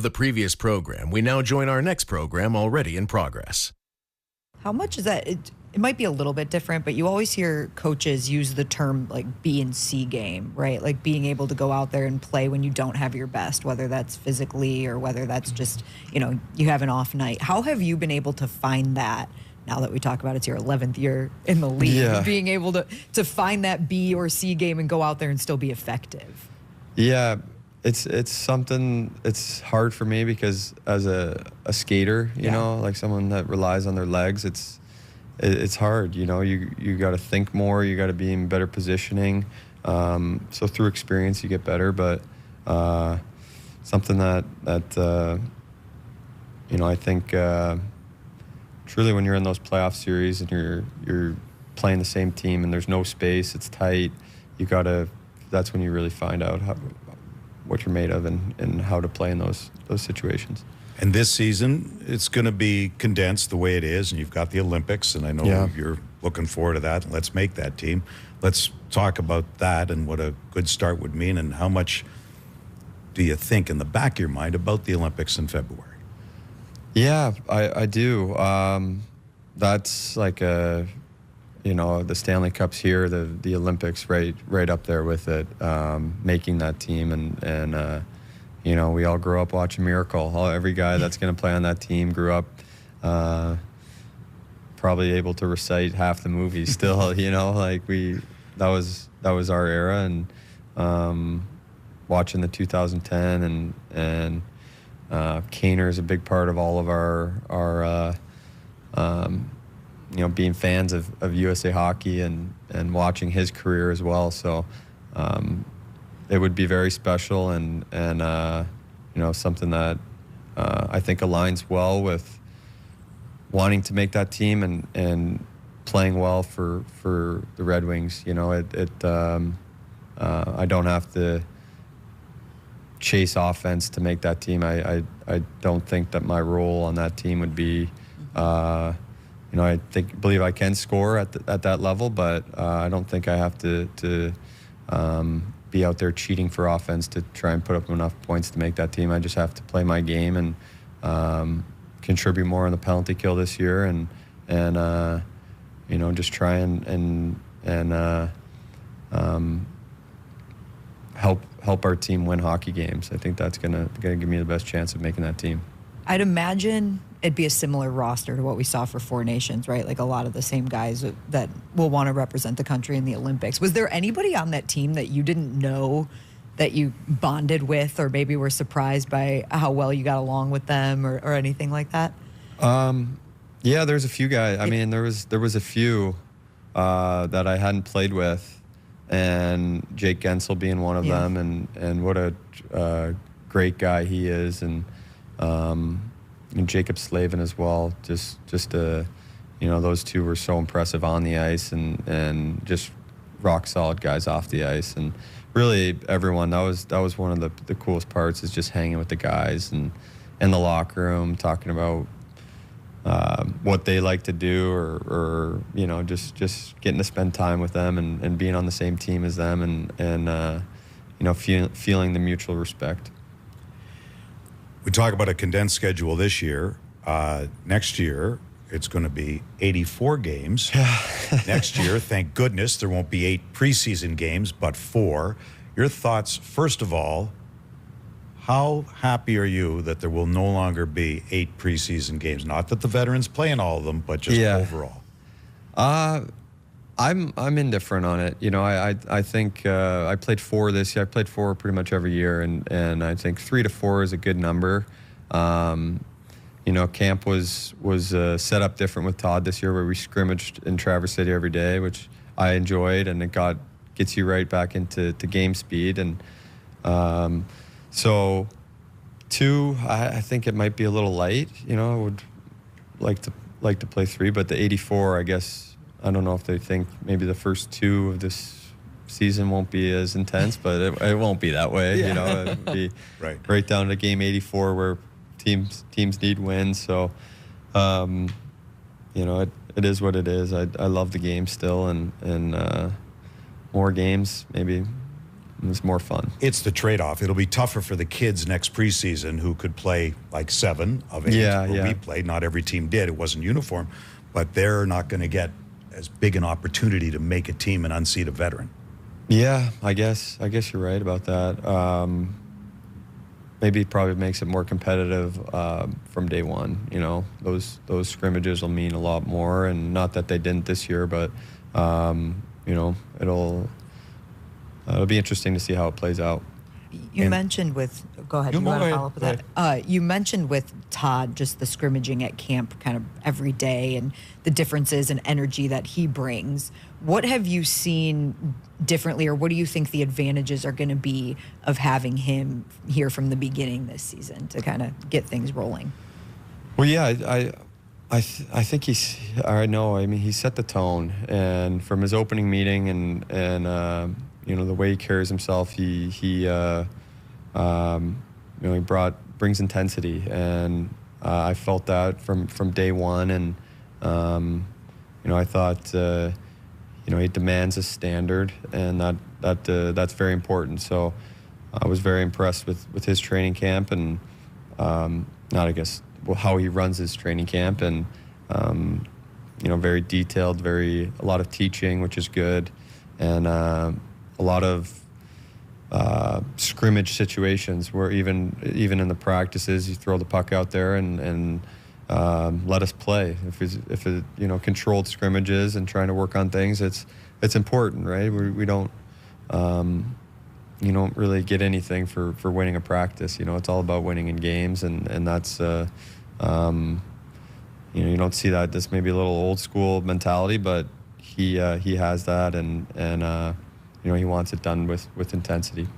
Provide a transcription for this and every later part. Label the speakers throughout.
Speaker 1: The previous program, we now join our next program already in progress.
Speaker 2: How much is that? It might be a little bit different, but you always hear coaches use the term like B and C game, right? Like being able to go out there and play when you don't have your best, whether that's physically or whether that's just, you have an off night. How have you been able to find that now that we talk about it's your 11th year in the league, being able to find that B or C game and go out there and still be effective?
Speaker 3: Yeah. It's something, it's hard for me because as a skater, you know, like someone that relies on their legs, it's hard, you got to think more, you got to be in better positioning. So through experience you get better, but something that I think truly when you're in those playoff series and you're playing the same team and there's no space, it's tight, that's when you really find out what you're made of and how to play in those situations.
Speaker 4: And this season, it's going to be condensed the way it is, and you've got the Olympics, and I know you're looking forward to that. Let's make that team. Let's talk about that and what a good start would mean, and how much do you think in the back of your mind about the Olympics in February?
Speaker 3: Yeah, I do. That's like the Stanley Cup's here, the Olympics right up there with it, making that team. And we all grew up watching Miracle. Every guy that's going to play on that team grew up probably able to recite half the movies still, that was our era. And watching the 2010 and Kaner is a big part of all of our being fans of USA Hockey and watching his career as well. So it would be very special and something that I think aligns well with wanting to make that team and playing well for the Red Wings. I don't have to chase offense to make that team. I don't think that my role on that team would be I believe I can score at that level, but I don't think I have to be out there cheating for offense to try and put up enough points to make that team. I just have to play my game and contribute more on the penalty kill this year, and just try and help our team win hockey games. I think that's gonna give me the best chance of making that team.
Speaker 2: I'd imagine it'd be a similar roster to what we saw for Four Nations, right? Like a lot of the same guys that will want to represent the country in the Olympics. Was there anybody on that team that you didn't know that you bonded with, or maybe were surprised by how well you got along with them, or anything like that?
Speaker 3: Yeah, there's a few guys. I mean, there was a few that I hadn't played with, and Jake Gensel being one of them, and what a great guy he is, and Jacob Slavin as well. Just those two were so impressive on the ice and just rock solid guys off the ice. And really everyone, that was one of the coolest parts, is just hanging with the guys and in the locker room, talking about what they like to do, or just getting to spend time with them and being on the same team as them, and feeling the mutual respect.
Speaker 4: We talk about a condensed schedule this year. Next year, it's going to be 84 games. Next year, thank goodness, there won't be 8 preseason games, but 4. Your thoughts, first of all, how happy are you that there will no longer be 8 preseason games? Not that the veterans play in all of them, but just overall.
Speaker 3: I'm indifferent on it. I think I played 4 this year. I played 4 pretty much every year, and I think 3 to 4 is a good number. Camp was set up different with Todd this year, where we scrimmaged in Traverse City every day, which I enjoyed, and it gets you right back into game speed. And so 2, I think it might be a little light. I would like to play 3, but the 84, I guess. I don't know if they think maybe the first 2 of this season won't be as intense, but it won't be that way. It'll be right down to game 84 where teams need wins. So, it is what it is. I love the game still, and more games, maybe It's more fun.
Speaker 4: It's the trade-off. It'll be tougher for the kids next preseason who could play like 7 of 8 where we played. Not every team did. It wasn't uniform. But they're not going to get as big an opportunity to make a team and unseat a veteran.
Speaker 3: Yeah, I guess you're right about that. Maybe it probably makes it more competitive from day one. You know, those scrimmages will mean a lot more, and not that they didn't this year, but you know, it'll be interesting to see how it plays out.
Speaker 2: You mentioned with, go ahead, you want to follow up with that? You mentioned with Todd just the scrimmaging at camp kind of every day and the differences and energy that he brings. What have you seen differently, or what do you think the advantages are going to be of having him here from the beginning this season to kind of get things rolling?
Speaker 3: Well, yeah, I think I mean, he set the tone, and from his opening meeting and you know, the way he carries himself, he you know, he brings intensity, and I felt that from day one, and you know, I thought you know, he demands a standard, and that's very important. So I was very impressed with his training camp, and how he runs his training camp, and you know, very detailed, a lot of teaching, which is good, and a lot of scrimmage situations where even in the practices, you throw the puck out there and let us play. If it you know, controlled scrimmages and trying to work on things, it's important, right? We don't you don't really get anything for winning a practice. You know, it's all about winning in games, and that's you know, you don't see that. This may be a little old school mentality, but he has that, and you know, he wants it done with intensity.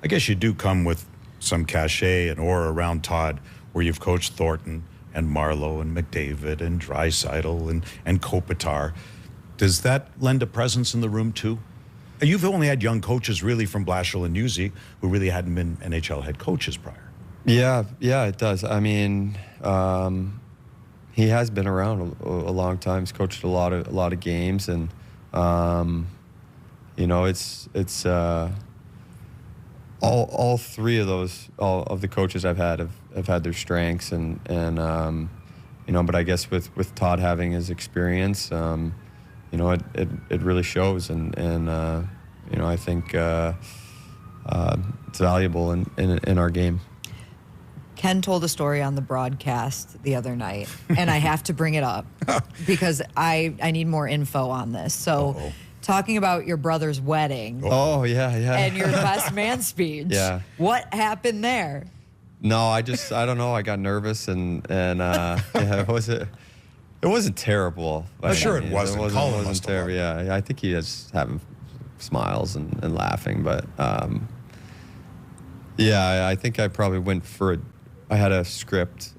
Speaker 4: I guess you do come with some cachet and aura around Todd, where you've coached Thornton and Marlowe and McDavid and Draisaitl and Kopitar. Does that lend a presence in the room too? You've only had young coaches really from Blashill and Newsy who really hadn't been NHL head coaches prior. Yeah,
Speaker 3: it does. I mean, he has been around a long time. He's coached a lot of games, and you know, it's all three of those, all of the coaches I've had have had their strengths, and you know, but I guess with Todd having his experience, you know, it really shows, and you know, I think it's valuable in our game.
Speaker 2: Ken told a story on the broadcast the other night, and I have to bring it up because I need more info on this. So. Uh-oh. Talking about your brother's wedding.
Speaker 3: Oh, yeah.
Speaker 2: And your best man speech.
Speaker 3: Yeah.
Speaker 2: What happened there?
Speaker 3: No, I don't know. I got nervous, and yeah, it wasn't terrible.
Speaker 4: I'm sure it wasn't.
Speaker 3: It wasn't terrible. Yeah, I think he was having smiles and laughing, but yeah, I think I probably went for I had a script,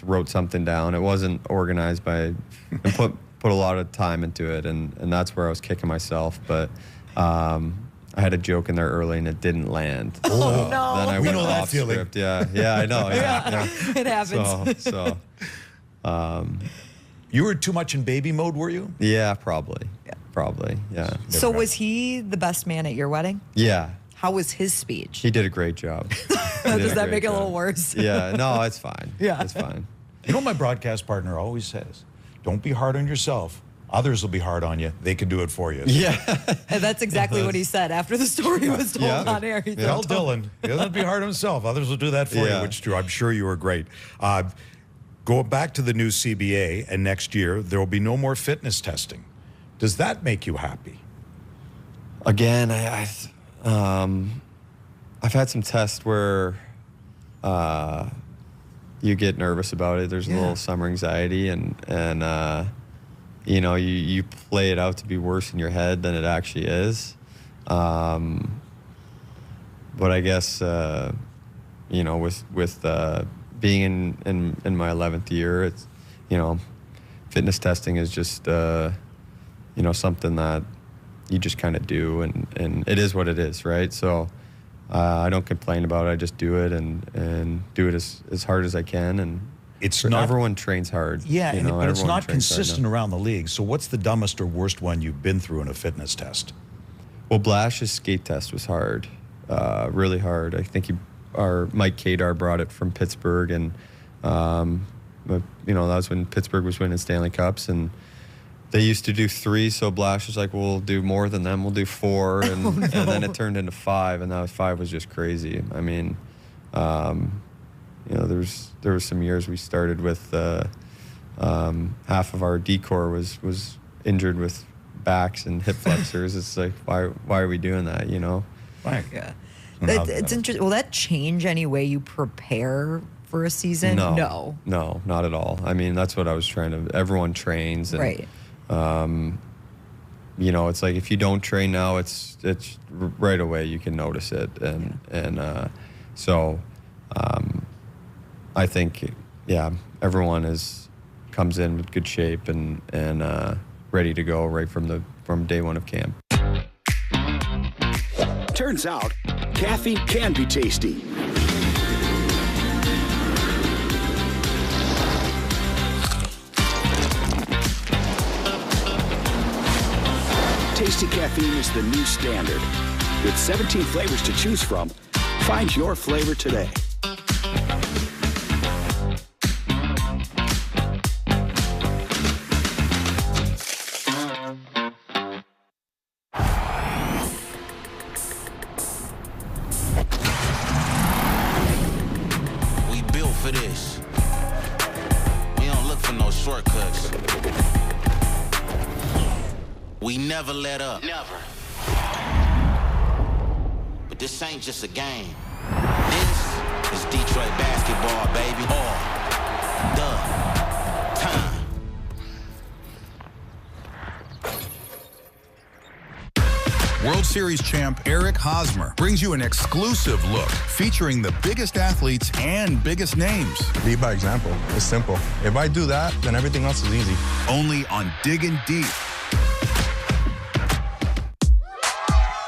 Speaker 3: wrote something down. It wasn't organized and put a lot of time into it, and that's where I was kicking myself. But I had a joke in there early, and it didn't land.
Speaker 2: Oh, no.
Speaker 3: Then I went off script. Yeah, I know. Yeah.
Speaker 2: It happens.
Speaker 3: So
Speaker 4: you were too much in baby mode, were you?
Speaker 3: Yeah, probably. Yeah.
Speaker 2: So was he the best man at your wedding?
Speaker 3: Yeah.
Speaker 2: How was his speech?
Speaker 3: He did a great job.
Speaker 2: Does that make it a little worse?
Speaker 3: Yeah. No, it's fine.
Speaker 2: Yeah.
Speaker 3: It's fine.
Speaker 4: You know what my broadcast partner always says? Don't be hard on yourself. Others will be hard on you. They can do it for you.
Speaker 3: Yeah.
Speaker 2: And that's exactly what he said after the story was told on air.
Speaker 4: Tell Dylan, he doesn't be hard on himself. Others will do that for you, which is true. I'm sure you were great. Going back to the new CBA, and next year, there will be no more fitness testing. Does that make you happy?
Speaker 3: Again, I've had some tests where you get nervous about it. There's a little summer anxiety, and you know, you play it out to be worse in your head than it actually is. But I guess you know, with being in my 11th year, it's, you know, fitness testing is just you know, something that you just kind of do, and it is what it is, right? So I don't complain about it. I just do it and do it as hard as I can. And
Speaker 4: it's not,
Speaker 3: everyone trains hard.
Speaker 4: Yeah,
Speaker 3: you know,
Speaker 4: but it's not consistent around the league. So what's the dumbest or worst one you've been through in a fitness test?
Speaker 3: Well, Blash's skate test was hard. really hard. I think Mike Kadar brought it from Pittsburgh, and that was when Pittsburgh was winning Stanley Cups, and they used to do 3. So Blash was like, "We'll do more than them. We'll do 4," and and then it turned into 5, and that 5 was just crazy. I mean, there was some years we started with half of our decor was injured with backs and hip flexors. It's like, why are we doing that?
Speaker 4: Right.
Speaker 2: Yeah. It's interesting. Will that change any way you prepare for a season?
Speaker 3: No, not at all. I mean, that's what I was trying to. Everyone trains, and,
Speaker 2: right?
Speaker 3: It's like if you don't train now, it's right away you can notice it, so I think everyone comes in with good shape and ready to go right from day one of camp.
Speaker 5: Turns out, caffeine can be tasty. Tasty caffeine is the new standard. With 17 flavors to choose from, find your flavor today.
Speaker 6: We built for this. We don't look for no shortcuts. We never let up. Never. But this ain't just a game. This is Detroit basketball, baby. All the time.
Speaker 7: World Series champ Eric Hosmer brings you an exclusive look featuring the biggest athletes and biggest names.
Speaker 8: Lead by example. It's simple. If I do that, then everything else is easy.
Speaker 7: Only on Diggin' Deep.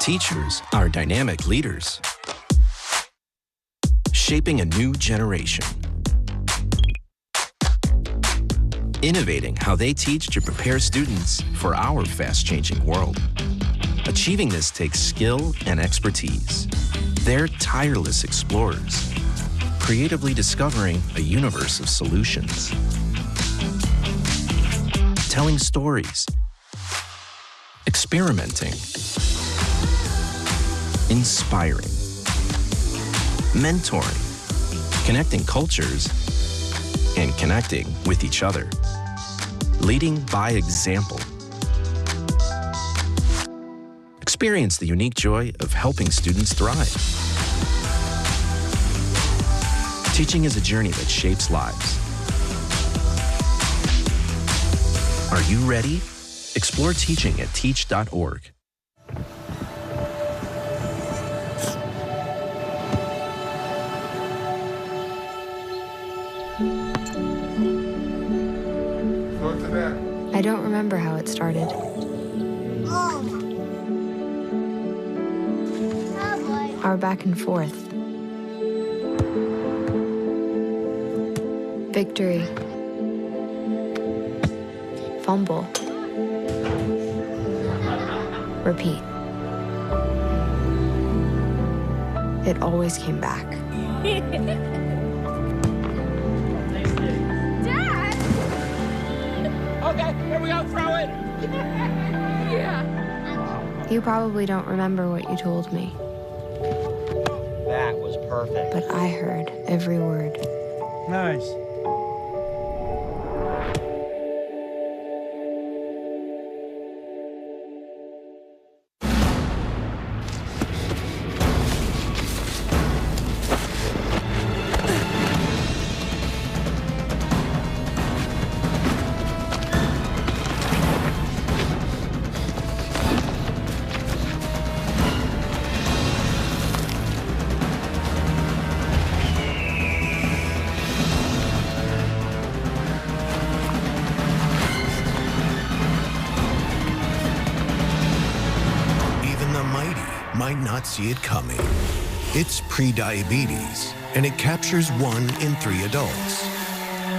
Speaker 9: Teachers are dynamic leaders, shaping a new generation. Innovating how they teach to prepare students for our fast-changing world. Achieving this takes skill and expertise. They're tireless explorers, creatively discovering a universe of solutions. Telling stories, experimenting, inspiring, mentoring, connecting cultures, and connecting with each other. Leading by example. Experience the unique joy of helping students thrive. Teaching is a journey that shapes lives. Are you ready? Explore teaching at teach.org.
Speaker 10: I don't remember how it started. Our back and forth. Victory. Fumble. Repeat. It always came back.
Speaker 11: Dad! Okay, here we go, throw it! Yeah.
Speaker 10: You probably don't remember what you told me.
Speaker 12: That was perfect.
Speaker 10: But I heard every word.
Speaker 12: Nice.
Speaker 1: Might not see it coming. It's prediabetes, and it captures 1 in 3 adults.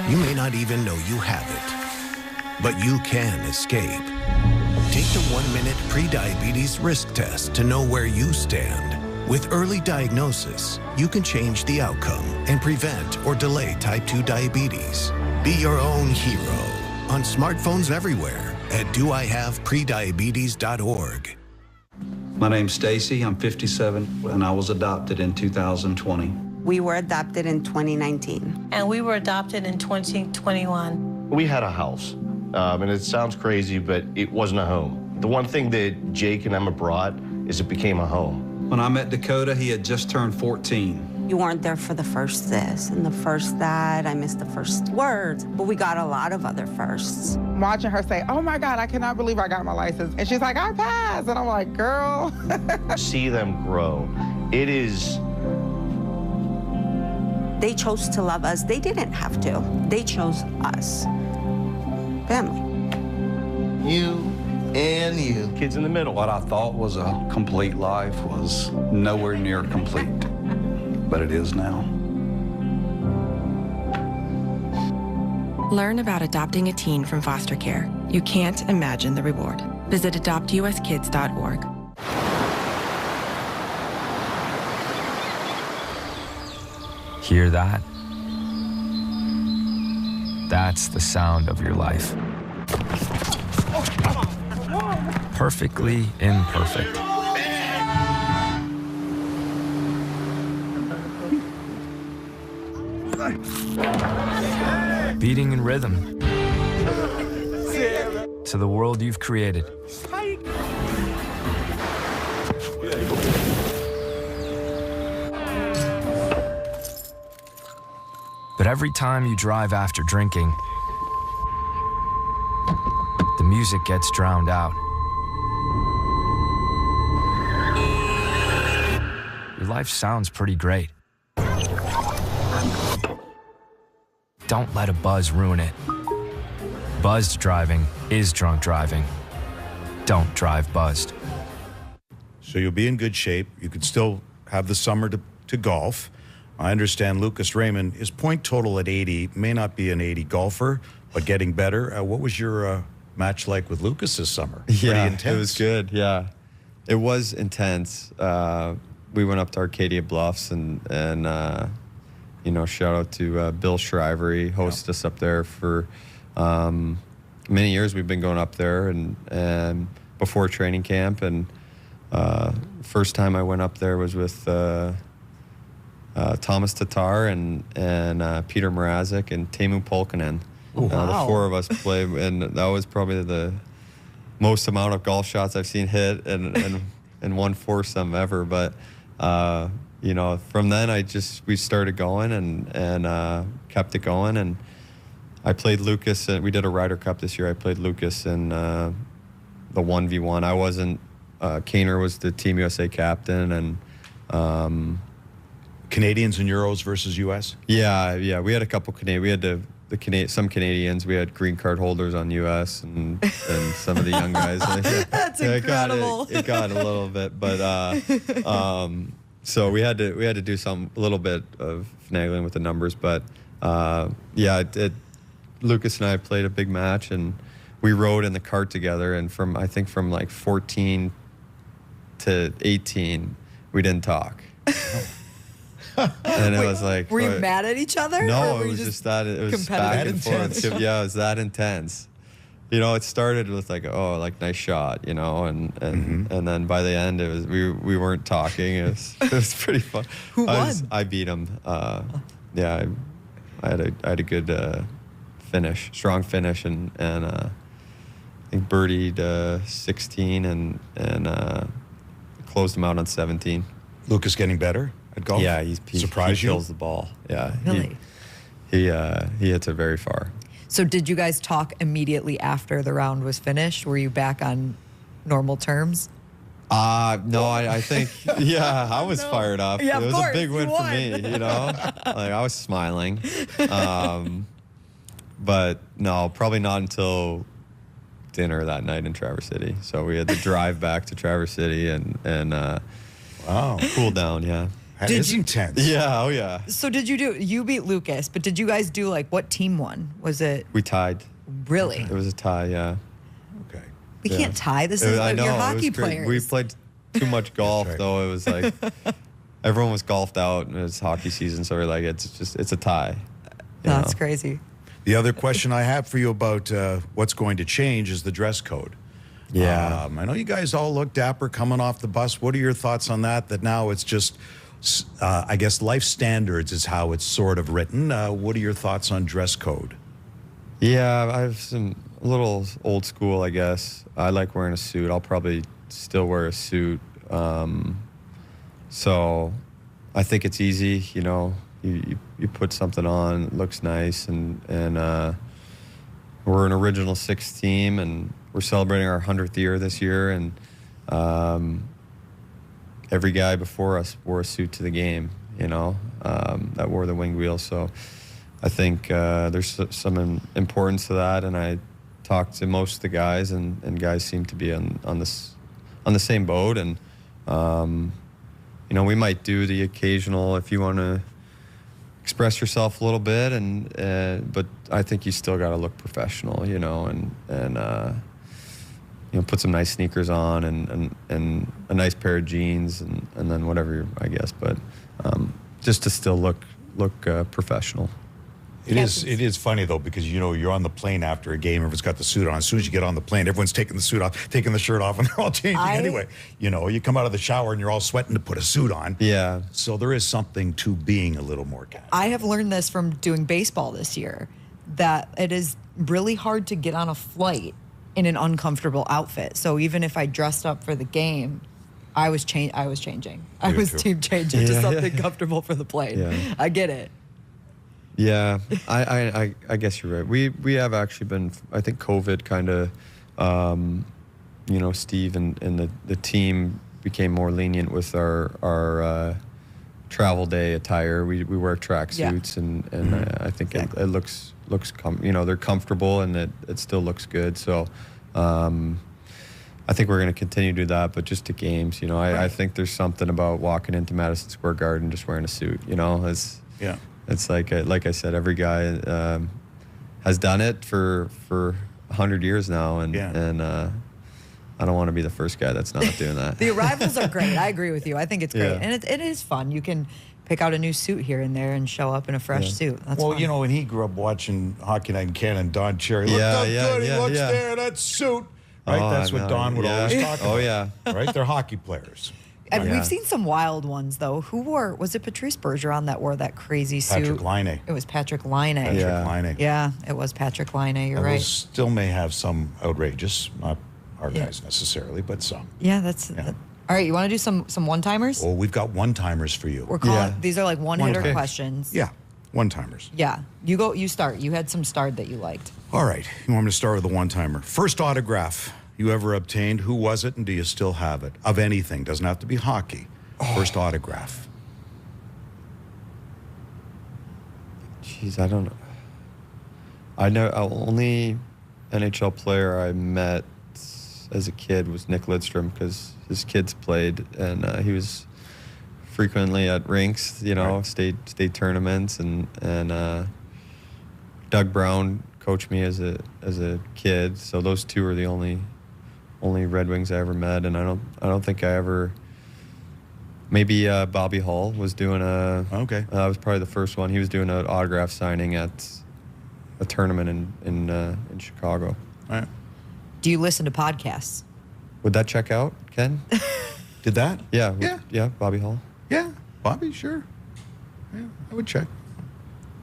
Speaker 1: You may not even know you have it, but you can escape. Take the 1-minute prediabetes risk test to know where you stand. With early diagnosis, you can change the outcome and prevent or delay type 2 diabetes. Be your own hero on smartphones everywhere at doihaveprediabetes.org.
Speaker 13: My name's Stacy, I'm 57, and I was adopted in 2020.
Speaker 14: We were adopted in 2019.
Speaker 15: And we were adopted in 2021.
Speaker 16: We had a house, and it sounds crazy, but it wasn't a home. The one thing that Jake and Emma brought is it became a home.
Speaker 13: When I met Dakota, he had just turned 14.
Speaker 14: You weren't there for the first this and the first that. I missed the first words, but we got a lot of other firsts.
Speaker 17: Watching her say, oh my God, I cannot believe I got my license. And she's like, I passed. And I'm like, girl.
Speaker 16: See them grow. It is...
Speaker 14: They chose to love us. They didn't have to. They chose us. Family.
Speaker 16: You and you. Kids in the middle.
Speaker 13: What I thought was a complete life was nowhere near complete, but it is now.
Speaker 18: Learn about adopting a teen from foster care. You can't imagine the reward. Visit adoptuskids.org.
Speaker 19: Hear that? That's the sound of your life. Perfectly imperfect. Beating in rhythm to the world you've created. But every time you drive after drinking, the music gets drowned out. Your life sounds pretty great. Don't let a buzz ruin it. Buzzed driving is drunk driving. Don't drive buzzed.
Speaker 4: So you'll be in good shape. You could still have the summer to golf. I understand Lucas Raymond, his point total at 80 may not be an 80 golfer, but getting better. What was your match like with Lucas this summer?
Speaker 3: Yeah,
Speaker 4: pretty intense.
Speaker 3: It was good. Yeah, it was intense. We went up to Arcadia Bluffs and you know, shout out to Bill Shriver. He hosted us up there for many years. We've been going up there and before training camp. And first time I went up there was with Thomas Tatar and Peter Mrazek and Teemu Pulkkinen. The four of us played, and that was probably the most amount of golf shots I've seen hit and one foursome ever. But you know, from then we started going and kept it going. And I played Lucas. We did a Ryder Cup this year. I played Lucas in the 1v1. I wasn't. Kaner was the Team USA captain, and
Speaker 4: Canadians and Euros versus U.S.
Speaker 3: Yeah. We had a couple Canadian. We had some Canadians. We had green card holders on U.S. and some of the young guys.
Speaker 2: That's incredible.
Speaker 3: It got a little bit, but so we had to do a little bit of finagling with the numbers. But Lucas and I played a big match, and we rode in the cart together. And from like 14 to 18, we didn't talk. And it was like,
Speaker 2: were you mad at each other?
Speaker 3: No, it was just that it was back and forth. Yeah, it was that intense. You know, it started with like, oh, like nice shot, you know, and then by the end it was we weren't talking. It was pretty fun.
Speaker 2: Who won?
Speaker 3: I beat him. Yeah, I had a good finish, strong finish, and I think birdied 16 and closed him out on 17.
Speaker 4: Lucas getting better at golf?
Speaker 3: Yeah, he kills the ball. Yeah,
Speaker 2: really.
Speaker 3: He hits it very far.
Speaker 2: So did you guys talk immediately after the round was finished? Were you back on normal terms?
Speaker 3: No, I think, yeah, I was fired up.
Speaker 2: Yeah,
Speaker 3: it was
Speaker 2: course,
Speaker 3: a big win for me, you know? Like, I was smiling. But no, probably not until dinner that night in Traverse City. So we had to drive back to Traverse City and
Speaker 4: wow,
Speaker 3: cool down, yeah.
Speaker 4: That is intense.
Speaker 3: Yeah, oh yeah.
Speaker 2: So you beat Lucas, but did you guys do like, what team won? Was it?
Speaker 3: We tied.
Speaker 2: Really?
Speaker 3: It was a tie, yeah.
Speaker 4: Okay.
Speaker 2: We can't tie. This is like your hockey players.
Speaker 3: We played too much golf, though. It was like, everyone was golfed out and it's hockey season, so we're like, it's a tie.
Speaker 2: That's crazy.
Speaker 4: The other question I have for you about what's going to change is the dress code.
Speaker 3: Yeah.
Speaker 4: I know you guys all look dapper coming off the bus. What are your thoughts on that? That now it's just, I guess, life standards is how it's sort of written. What are your thoughts on dress code?
Speaker 3: Yeah, I have a little old school, I guess. I like wearing a suit. I'll probably still wear a suit. So I think it's easy, you know. You put something on, it looks nice, and we're an Original Six team, and we're celebrating our 100th year this year, and every guy before us wore a suit to the game, you know, that wore the winged wheel. So I think there's some importance to that, and I talked to most of the guys, and guys seem to be on the same boat, and you know, we might do the occasional if you want to express yourself a little bit, and but I think you still got to look professional, you know, and you know, put some nice sneakers on and a nice pair of jeans and then whatever, I guess, but just to still look professional.
Speaker 4: It is funny though, because you know, you're on the plane after a game, everyone's got the suit on. As soon as you get on the plane, everyone's taking the suit off, taking the shirt off, and they're all changing anyway. You know, you come out of the shower and you're all sweating to put a suit on.
Speaker 3: Yeah.
Speaker 4: So there is something to being a little more casual.
Speaker 2: I have learned this from doing baseball this year, that it is really hard to get on a flight in an uncomfortable outfit. So even if I dressed up for the game, I was changing. I was team changing to something comfortable for the plane.
Speaker 3: Yeah.
Speaker 2: I get it.
Speaker 3: Yeah, I guess you're right. We have actually been, I think COVID kind of, you know, Steve and the team became more lenient with our travel day attire. We wear track suits, and I think it looks you know, they're comfortable, and it still looks good. So I think we're going to continue to do that, but just to games, you know, I think there's something about walking into Madison Square Garden just wearing a suit, you know. It's like I said, every guy has done it for 100 years now, and I don't want to be the first guy that's not doing that.
Speaker 2: The arrivals are great. I agree with you. I think it's great, and it is fun. You can pick out a new suit here and there and show up in a fresh suit. That's fun.
Speaker 4: You know, when he grew up watching Hockey Night in Canada, and Don Cherry looked how good he looks there in that suit. Right, that's what Don would always talk about.
Speaker 3: Oh yeah,
Speaker 4: right. They're hockey players.
Speaker 2: And we've seen some wild ones, though. Who was it Patrice Bergeron that wore that crazy suit?
Speaker 4: Patrick Laine.
Speaker 2: It was Patrick Laine.
Speaker 4: Laine.
Speaker 2: Yeah, it was Patrick Laine. You're right.
Speaker 4: Still may have some outrageous, not our guys necessarily, but some.
Speaker 2: Yeah, that's... All right, you want to do some one-timers?
Speaker 4: Oh, we've got one-timers for you.
Speaker 2: We're calling... These are like one-hitter questions.
Speaker 4: Yeah, one-timers.
Speaker 2: Yeah. You start. You had some start that you liked.
Speaker 4: All right. You want me to start with the one-timer? First autograph you ever obtained, who was it, and do you still have it? Of anything, doesn't have to be hockey. First autograph.
Speaker 3: Jeez, I don't know. I know only NHL player I met as a kid was Nick Lidstrom, because his kids played, and he was frequently at rinks, you know, state tournaments, and Doug Brown coached me as a kid. So those two are the only Red Wings I ever met, and I don't think I ever. Maybe Bobby Hull was doing that was probably the first one. He was doing an autograph signing at a tournament in Chicago.
Speaker 4: All right.
Speaker 2: Do you listen to podcasts?
Speaker 3: Would that check out, Ken?
Speaker 4: Did that?
Speaker 3: Yeah. Yeah. Bobby Hull.
Speaker 4: Yeah. Bobby, sure. Yeah, I would check.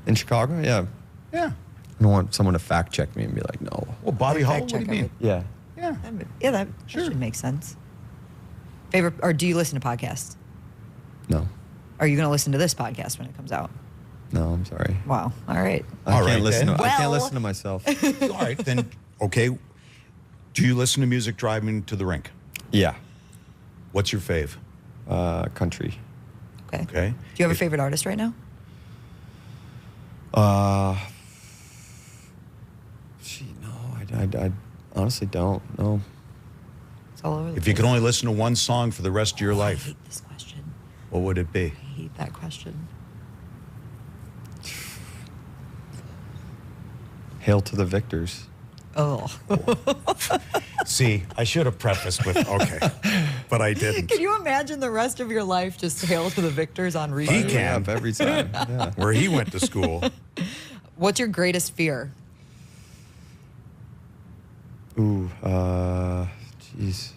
Speaker 3: In Chicago? Yeah.
Speaker 4: Yeah.
Speaker 3: I don't want someone to fact check me and be like, no.
Speaker 4: Well, Bobby Hull, what do you mean?
Speaker 3: Yeah.
Speaker 4: Yeah.
Speaker 2: That should make sense. Favorite, or do you listen to podcasts?
Speaker 3: No.
Speaker 2: Are you going to listen to this podcast when it comes out?
Speaker 3: No, I'm sorry.
Speaker 2: Wow. All right.
Speaker 3: I can't listen to myself.
Speaker 4: All right, then, okay. Do you listen to music driving to the rink?
Speaker 3: Yeah.
Speaker 4: What's your fave?
Speaker 3: Country.
Speaker 2: Okay.
Speaker 4: Okay.
Speaker 2: Do you have a favorite artist right now?
Speaker 3: I honestly don't. No.
Speaker 2: It's all over the
Speaker 4: If you could only listen to one song for the rest of your life,
Speaker 2: I hate this question.
Speaker 4: What would it be?
Speaker 2: I hate that question.
Speaker 3: Hail to the Victors.
Speaker 2: Oh.
Speaker 4: See, I should have prefaced with, okay, but I didn't.
Speaker 2: Can you imagine the rest of your life just hail to the victors on repeat?
Speaker 4: He can.
Speaker 3: Every time. Yeah.
Speaker 4: Where he went to school.
Speaker 2: What's your greatest fear?
Speaker 3: Ooh, jeez.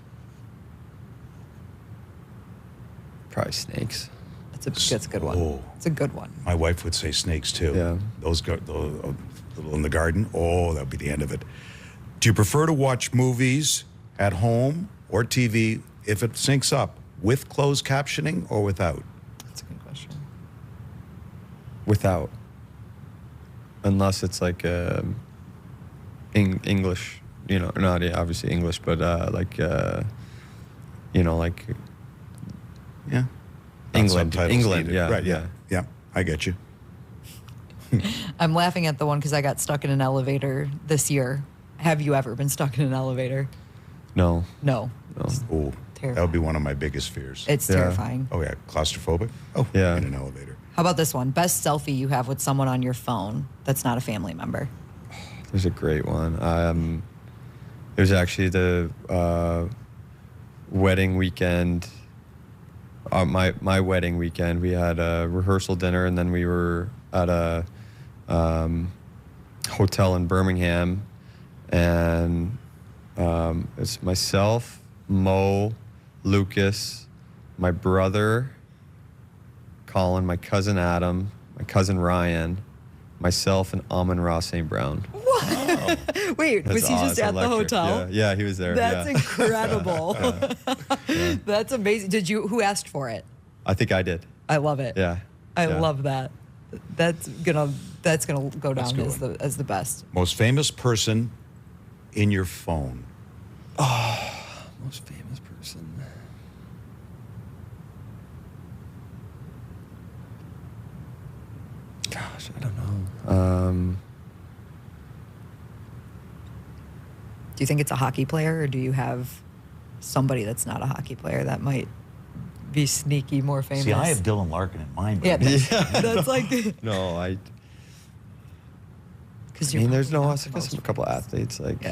Speaker 3: Probably snakes.
Speaker 2: That's a good one.
Speaker 4: Oh.
Speaker 2: It's a good one.
Speaker 4: My wife would say snakes too.
Speaker 3: Yeah.
Speaker 4: Those little in the garden. Oh, that would be the end of it. Do you prefer to watch movies at home or TV if it syncs up with closed captioning or without?
Speaker 2: That's a good question.
Speaker 3: Without. Unless it's like English, not obviously English, but like yeah. England,
Speaker 4: Needed.
Speaker 3: yeah.
Speaker 4: Right, yeah. I get you.
Speaker 2: I'm laughing at the one because I got stuck in an elevator this year. Have you ever been stuck in an elevator?
Speaker 3: No.
Speaker 2: No.
Speaker 4: Oh, that would be one of my biggest fears.
Speaker 2: It's terrifying.
Speaker 4: Oh, yeah. Claustrophobic? Oh,
Speaker 3: yeah.
Speaker 4: In an elevator.
Speaker 2: How about this one? Best selfie you have with someone on your phone that's not a family member?
Speaker 3: There's a great one. It was actually the wedding weekend. My wedding weekend. We had a rehearsal dinner, and then we were at a hotel in Birmingham, and it's myself, Mo, Lucas, my brother, Colin, my cousin Adam, my cousin Ryan, myself, and Amon-Ra St. Brown.
Speaker 2: What? Oh. Wait, was he just at the hotel?
Speaker 3: Yeah, he was there.
Speaker 2: That's
Speaker 3: yeah.
Speaker 2: incredible.
Speaker 3: Yeah.
Speaker 2: That's amazing. Who asked for it?
Speaker 3: I think I did.
Speaker 2: I love it.
Speaker 3: Yeah.
Speaker 2: I love that. That's gonna go down as the best.
Speaker 4: Most famous person in your phone.
Speaker 3: Oh, most famous person. Gosh, I don't know.
Speaker 2: Do you think it's a hockey player, or do you have somebody that's not a hockey player that might be sneaky more famous?
Speaker 4: See, I have Dylan Larkin in mind.
Speaker 2: Yeah, that's like...
Speaker 3: No, I
Speaker 2: mean,
Speaker 3: there's a couple of athletes like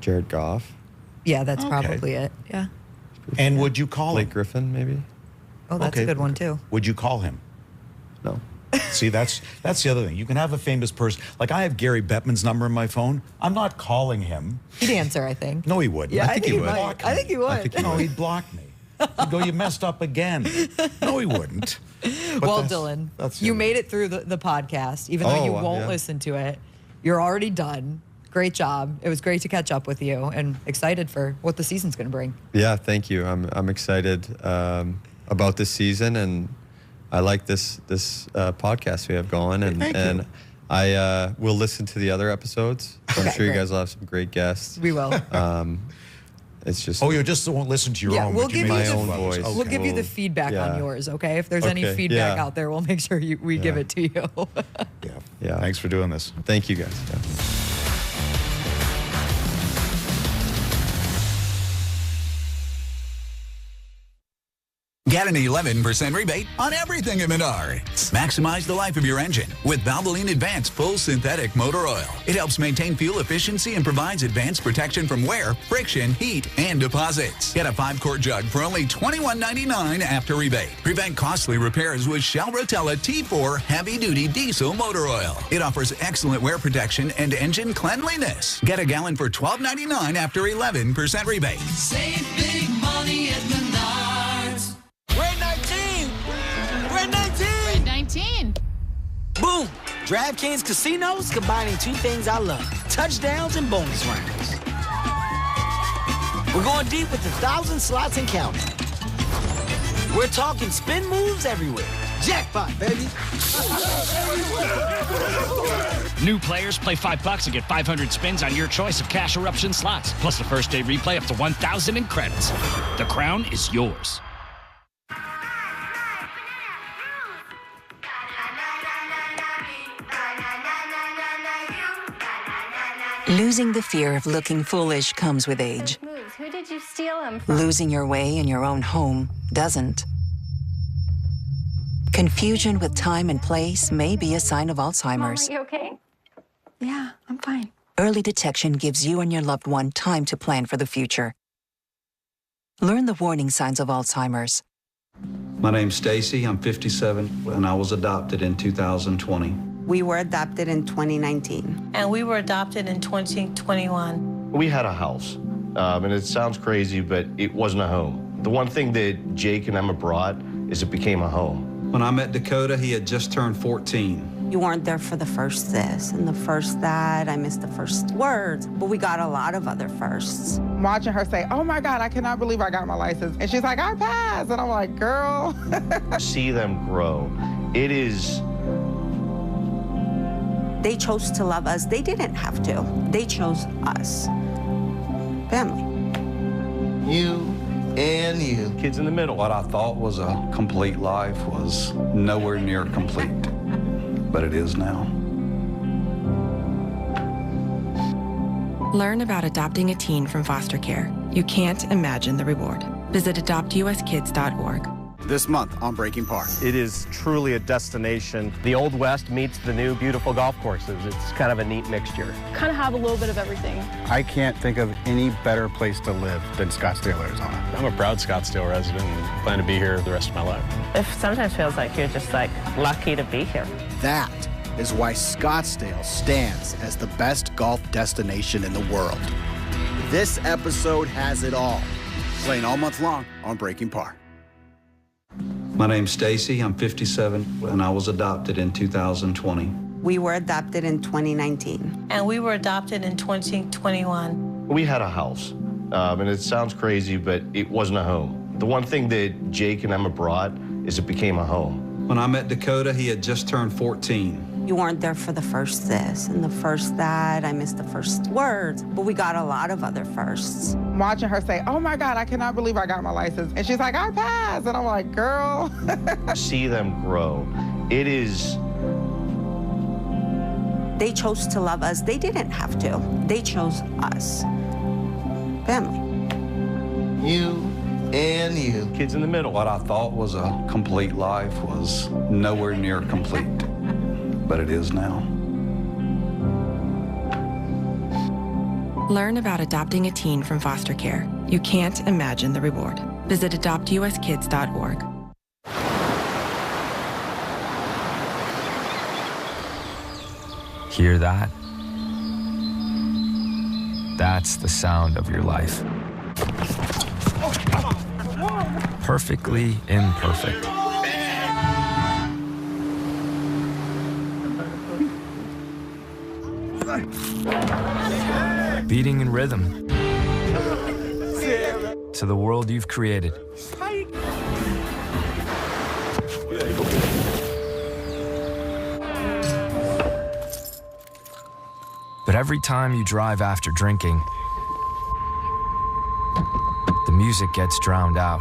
Speaker 3: Jared Goff.
Speaker 2: Yeah, that's probably it. Yeah.
Speaker 4: And would you call
Speaker 3: Blake
Speaker 4: him?
Speaker 3: Griffin, maybe?
Speaker 2: Oh, that's a good one, too.
Speaker 4: Would you call him?
Speaker 3: No.
Speaker 4: See, that's the other thing. You can have a famous person. Like, I have Gary Bettman's number in my phone. I'm not calling him.
Speaker 2: He'd answer, I think.
Speaker 4: No, he wouldn't.
Speaker 2: Yeah, I think he would.
Speaker 4: Block me.
Speaker 2: I think he would.
Speaker 4: No, he'd block me. He'd go, you messed up again. No, he wouldn't. But
Speaker 2: Well, Dylan, you made it through the podcast, even though you won't listen to it. You're already done. Great job. It was great to catch up with you, and excited for what the season's going to bring.
Speaker 3: Yeah, thank you. I'm excited about this season, and I like this podcast we have going, and I will listen to the other episodes. So I'm sure you guys will have some great guests.
Speaker 2: We will.
Speaker 3: It's just
Speaker 4: you just won't listen to your own.
Speaker 2: We'll give
Speaker 3: my
Speaker 2: you
Speaker 3: own voice.
Speaker 2: We'll give you the feedback on yours. Okay, if there's any feedback out there, we'll make sure we give it to you.
Speaker 4: Yeah. Thanks for doing this.
Speaker 3: Thank you, guys. Yeah.
Speaker 7: Get an 11% rebate on everything at Menards. Maximize the life of your engine with Valvoline Advanced Full Synthetic Motor Oil. It helps maintain fuel efficiency and provides advanced protection from wear, friction, heat, and deposits. Get a 5-quart jug for only $21.99 after rebate. Prevent costly repairs with Shell Rotella T4 Heavy-Duty Diesel Motor Oil. It offers excellent wear protection and engine cleanliness. Get a gallon for $12.99 after 11% rebate.
Speaker 11: Save big money at Menards. Grade 19! Grade 19! Grade 19! Boom! DraftKings Casinos combining two things I love. Touchdowns and bonus rounds. We're going deep with 1,000 slots and counting. We're talking spin moves everywhere. Jackpot, baby!
Speaker 20: New players play $5 and get 500 spins on your choice of Cash Eruption slots, plus the first day replay up to 1,000 in credits. The crown is yours.
Speaker 21: Losing the fear of looking foolish comes with age.
Speaker 22: Who did you steal him from?
Speaker 21: Losing your way in your own home doesn't. Confusion with time and place may be a sign of Alzheimer's.
Speaker 22: Mom, are you okay?
Speaker 10: Yeah, I'm fine.
Speaker 21: Early detection gives you and your loved one time to plan for the future. Learn the warning signs of Alzheimer's.
Speaker 13: My name's Stacy. I'm 57, and I was adopted in 2020.
Speaker 14: We were adopted in 2019.
Speaker 15: And we were adopted in 2021.
Speaker 16: We had a house, and it sounds crazy, but it wasn't a home. The one thing that Jake and Emma brought is it became a home.
Speaker 13: When I met Dakota, he had just turned 14.
Speaker 14: You weren't there for the first this and the first that. I missed the first words, but we got a lot of other firsts.
Speaker 17: Watching her say, oh my God, I cannot believe I got my license. And she's like, I passed. And I'm like, girl.
Speaker 16: See them grow. It is...
Speaker 14: They chose to love us. They didn't have to. They chose us. Family.
Speaker 16: You and you. Kids in the middle.
Speaker 13: What I thought was a complete life was nowhere near complete, but it is now.
Speaker 18: Learn about adopting a teen from foster care. You can't imagine the reward. Visit adoptuskids.org.
Speaker 5: This month on Breaking Par.
Speaker 12: It is truly a destination. The Old West meets the new beautiful golf courses. It's kind of a neat mixture.
Speaker 6: Kind of have a little bit of everything.
Speaker 5: I can't think of any better place to live than Scottsdale, Arizona.
Speaker 23: I'm a proud Scottsdale resident and plan to be here the rest of my life.
Speaker 24: It sometimes feels like you're just lucky to be here.
Speaker 5: That is why Scottsdale stands as the best golf destination in the world. This episode has it all. Playing all month long on Breaking Par.
Speaker 13: My name's Stacy. I'm 57, and I was adopted in 2020.
Speaker 14: We were adopted in 2019.
Speaker 15: And we were adopted in 2021.
Speaker 16: We had a house, and it sounds crazy, but it wasn't a home. The one thing that Jake and Emma brought is it became a home.
Speaker 13: When I met Dakota, he had just turned 14.
Speaker 14: You weren't there for the first this and the first that. I missed the first words, but we got a lot of other firsts.
Speaker 17: Watching her say, oh my God, I cannot believe I got my license. And she's like, I passed. And I'm like, girl.
Speaker 16: See them grow. It is...
Speaker 14: They chose to love us. They didn't have to. They chose us. Family.
Speaker 16: You and you. Kids in the middle.
Speaker 13: What I thought was a complete life was nowhere near complete, but it is now.
Speaker 18: Learn about adopting a teen from foster care. You can't imagine the reward. Visit adoptuskids.org.
Speaker 19: Hear that? That's the sound of your life. Perfectly imperfect. Beating in rhythm to the world you've created. But every time you drive after drinking, the music gets drowned out.